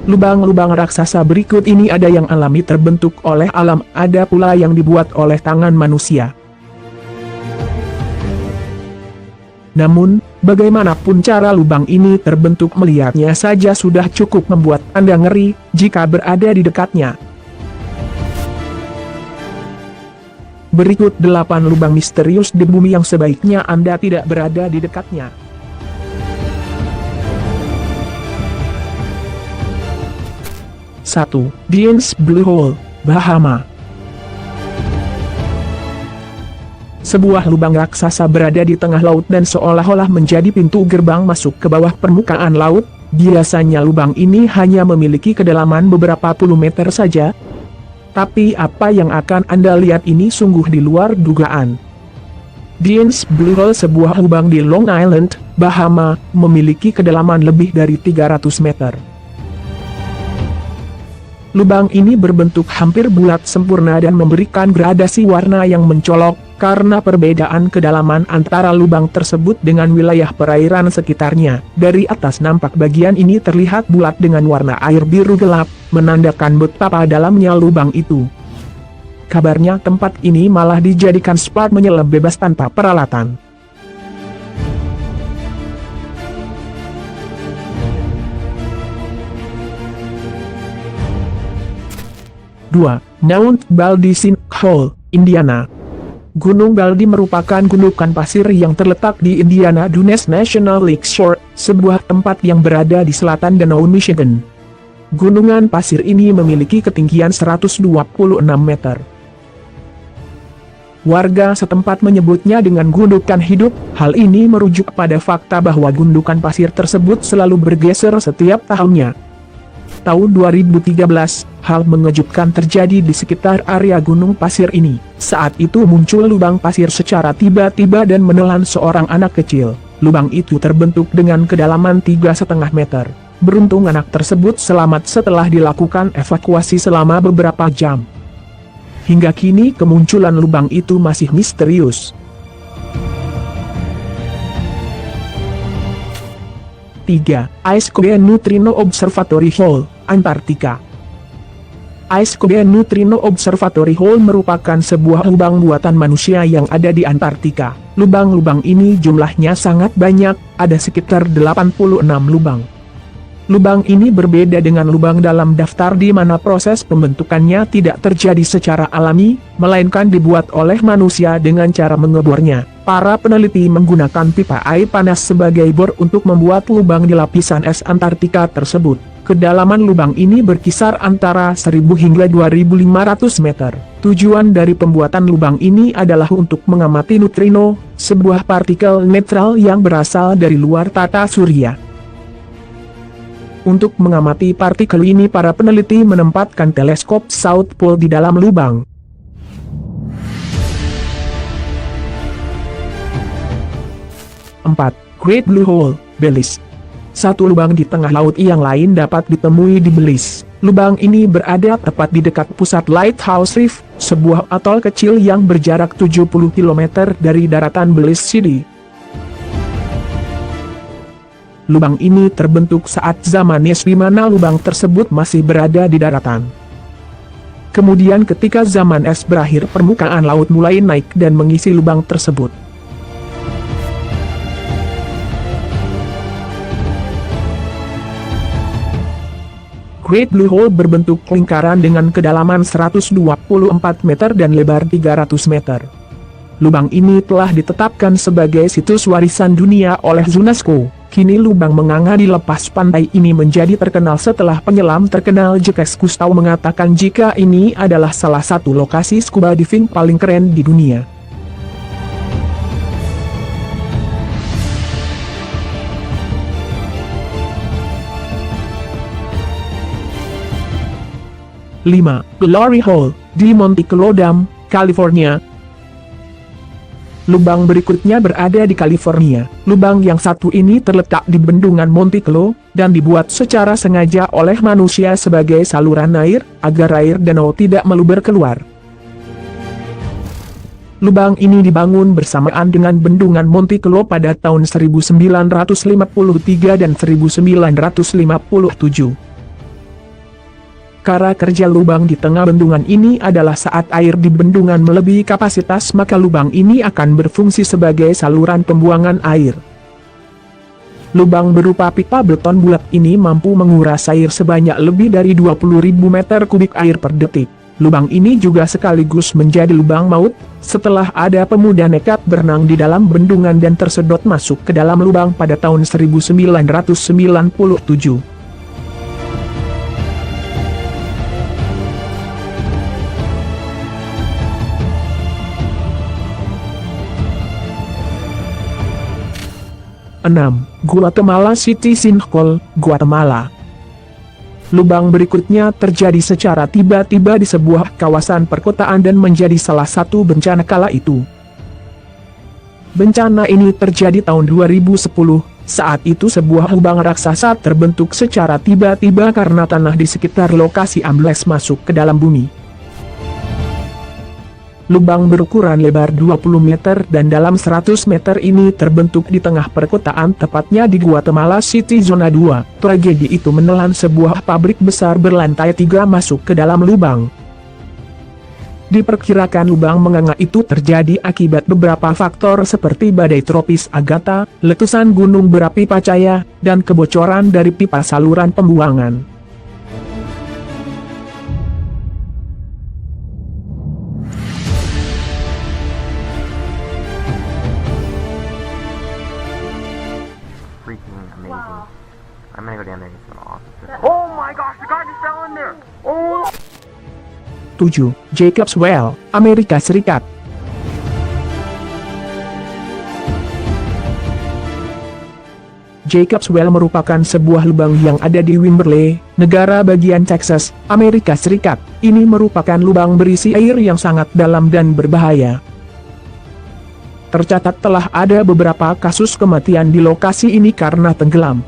Lubang-lubang raksasa berikut ini ada yang alami terbentuk oleh alam, ada pula yang dibuat oleh tangan manusia. Namun, bagaimanapun cara lubang ini terbentuk, melihatnya saja sudah cukup membuat Anda ngeri jika berada di dekatnya. Berikut 8 lubang misterius di bumi yang sebaiknya Anda tidak berada di dekatnya. 1. Dean's Blue Hole, Bahama. Sebuah lubang raksasa berada di tengah laut dan seolah-olah menjadi pintu gerbang masuk ke bawah permukaan laut. Biasanya lubang ini hanya memiliki kedalaman beberapa puluh meter saja. Tapi apa yang akan Anda lihat ini sungguh di luar dugaan. Dean's Blue Hole, sebuah lubang di Long Island, Bahama, memiliki kedalaman lebih dari 300 meter. Lubang ini berbentuk hampir bulat sempurna dan memberikan gradasi warna yang mencolok, karena perbedaan kedalaman antara lubang tersebut dengan wilayah perairan sekitarnya. Dari atas nampak bagian ini terlihat bulat dengan warna air biru gelap, menandakan betapa dalamnya lubang itu. Kabarnya tempat ini malah dijadikan spot menyelam bebas tanpa peralatan. 2. Mount Baldy Sinkhole, Indiana. Gunung Baldy merupakan gundukan pasir yang terletak di Indiana Dunes National Lakeshore, sebuah tempat yang berada di selatan Danau Michigan. Gunungan pasir ini memiliki ketinggian 126 meter. Warga setempat menyebutnya dengan gundukan hidup. Hal ini merujuk pada fakta bahwa gundukan pasir tersebut selalu bergeser setiap tahunnya. Tahun 2013, hal mengejutkan terjadi di sekitar area gunung pasir ini. Saat itu muncul lubang pasir secara tiba-tiba dan menelan seorang anak kecil. Lubang itu terbentuk dengan kedalaman 3,5 meter. Beruntung anak tersebut selamat setelah dilakukan evakuasi selama beberapa jam. Hingga kini kemunculan lubang itu masih misterius. 3. Ice Cube Neutrino Observatory Hole, Antartika. Ice Cube Neutrino Observatory Hole merupakan sebuah lubang buatan manusia yang ada di Antartika. Lubang-lubang ini jumlahnya sangat banyak, ada sekitar 86 lubang. Lubang ini berbeda dengan lubang dalam daftar di mana proses pembentukannya tidak terjadi secara alami, melainkan dibuat oleh manusia dengan cara mengebornya. Para peneliti menggunakan pipa air panas sebagai bor untuk membuat lubang di lapisan es Antartika tersebut. Kedalaman lubang ini berkisar antara 1000 hingga 2500 meter. Tujuan dari pembuatan lubang ini adalah untuk mengamati neutrino, sebuah partikel netral yang berasal dari luar tata surya. Untuk mengamati partikel ini, para peneliti menempatkan teleskop South Pole di dalam lubang. Great Blue Hole, Belize. Satu lubang di tengah laut yang lain dapat ditemui di Belize. Lubang ini berada tepat di dekat pusat Lighthouse Reef, sebuah atol kecil yang berjarak 70 km dari daratan Belize City. Lubang ini terbentuk saat zaman es di mana lubang tersebut masih berada di daratan. Kemudian ketika zaman es berakhir, permukaan laut mulai naik dan mengisi lubang tersebut. Great Blue Hole berbentuk lingkaran dengan kedalaman 124 meter dan lebar 300 meter. Lubang ini telah ditetapkan sebagai situs warisan dunia oleh UNESCO. Kini lubang menganga di lepas pantai ini menjadi terkenal setelah penyelam terkenal Jacques Cousteau mengatakan jika ini adalah salah satu lokasi scuba diving paling keren di dunia. Glory Hole, di Monte Claw Dam, California. Lubang berikutnya berada di California. Lubang yang satu ini terletak di bendungan Monte Claw, dan dibuat secara sengaja oleh manusia sebagai saluran air, agar air danau tidak meluber keluar. Lubang ini dibangun bersamaan dengan bendungan Monte Claw pada tahun 1953 dan 1957. Cara kerja lubang di tengah bendungan ini adalah saat air di bendungan melebihi kapasitas maka lubang ini akan berfungsi sebagai saluran pembuangan air. Lubang berupa pipa beton bulat ini mampu menguras air sebanyak lebih dari 20.000 meter kubik air per detik. Lubang ini juga sekaligus menjadi lubang maut, setelah ada pemuda nekat berenang di dalam bendungan dan tersedot masuk ke dalam lubang pada tahun 1997. Guatemala City Sinkhole, Guatemala. Lubang berikutnya terjadi secara tiba-tiba di sebuah kawasan perkotaan dan menjadi salah satu bencana kala itu. Bencana ini terjadi tahun 2010, saat itu sebuah lubang raksasa terbentuk secara tiba-tiba karena tanah di sekitar lokasi ambles masuk ke dalam bumi. Lubang berukuran lebar 20 meter dan dalam 100 meter ini terbentuk di tengah perkotaan tepatnya di Guatemala City Zona 2. Tragedi itu menelan sebuah pabrik besar berlantai 3 masuk ke dalam lubang. Diperkirakan lubang menganga itu terjadi akibat beberapa faktor seperti badai tropis Agatha, letusan gunung berapi Pacaya, dan kebocoran dari pipa saluran pembuangan. Freaking amazing. I'm gonna go down there and get some officers. Oh my gosh, the guy just fell in there! Oh! 7. Jacob's Well, Amerika Serikat. Jacob's Well merupakan sebuah lubang yang ada di Wimberley, negara bagian Texas, Amerika Serikat. Ini merupakan lubang berisi air yang sangat dalam dan berbahaya. Tercatat telah ada beberapa kasus kematian di lokasi ini karena tenggelam.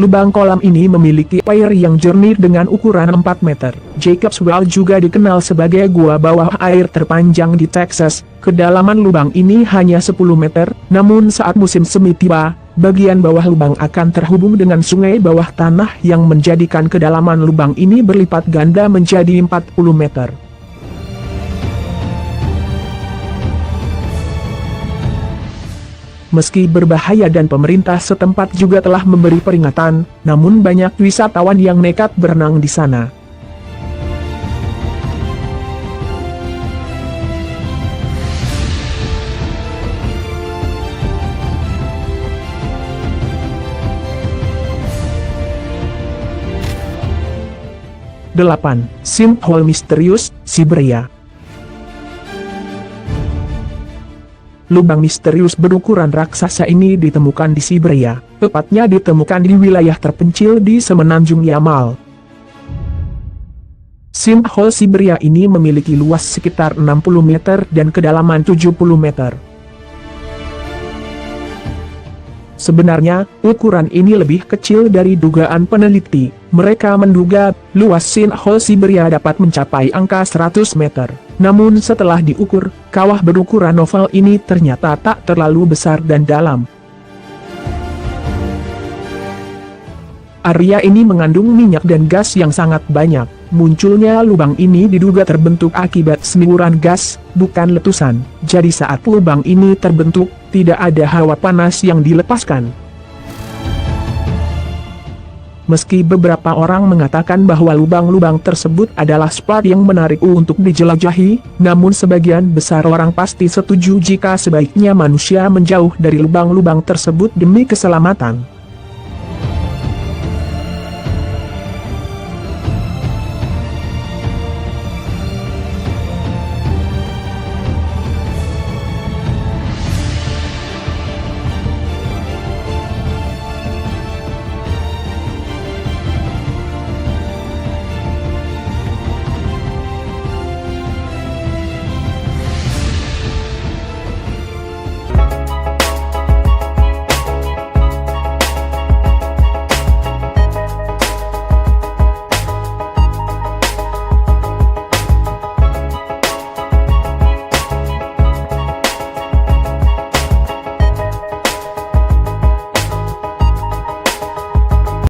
Lubang kolam ini memiliki air yang jernih dengan ukuran 4 meter. Jacob's Well juga dikenal sebagai gua bawah air terpanjang di Texas. Kedalaman lubang ini hanya 10 meter, namun saat musim semi tiba, bagian bawah lubang akan terhubung dengan sungai bawah tanah yang menjadikan kedalaman lubang ini berlipat ganda menjadi 40 meter. Meski berbahaya dan pemerintah setempat juga telah memberi peringatan, namun banyak wisatawan yang nekat berenang di sana. Delapan. Sinkhole misterius, Siberia. Lubang misterius berukuran raksasa ini ditemukan di Siberia, tepatnya ditemukan di wilayah terpencil di semenanjung Yamal. Sinkhole Siberia ini memiliki luas sekitar 60 meter dan kedalaman 70 meter. Sebenarnya, ukuran ini lebih kecil dari dugaan peneliti. Mereka menduga, luas Sinkhole Siberia dapat mencapai angka 100 meter. Namun setelah diukur, kawah berukuran oval ini ternyata tak terlalu besar dan dalam. Area ini mengandung minyak dan gas yang sangat banyak. Munculnya lubang ini diduga terbentuk akibat semburan gas, bukan letusan. Jadi saat lubang ini terbentuk, tidak ada hawa panas yang dilepaskan. Meski beberapa orang mengatakan bahwa lubang-lubang tersebut adalah spot yang menarik untuk dijelajahi, namun sebagian besar orang pasti setuju jika sebaiknya manusia menjauh dari lubang-lubang tersebut demi keselamatan.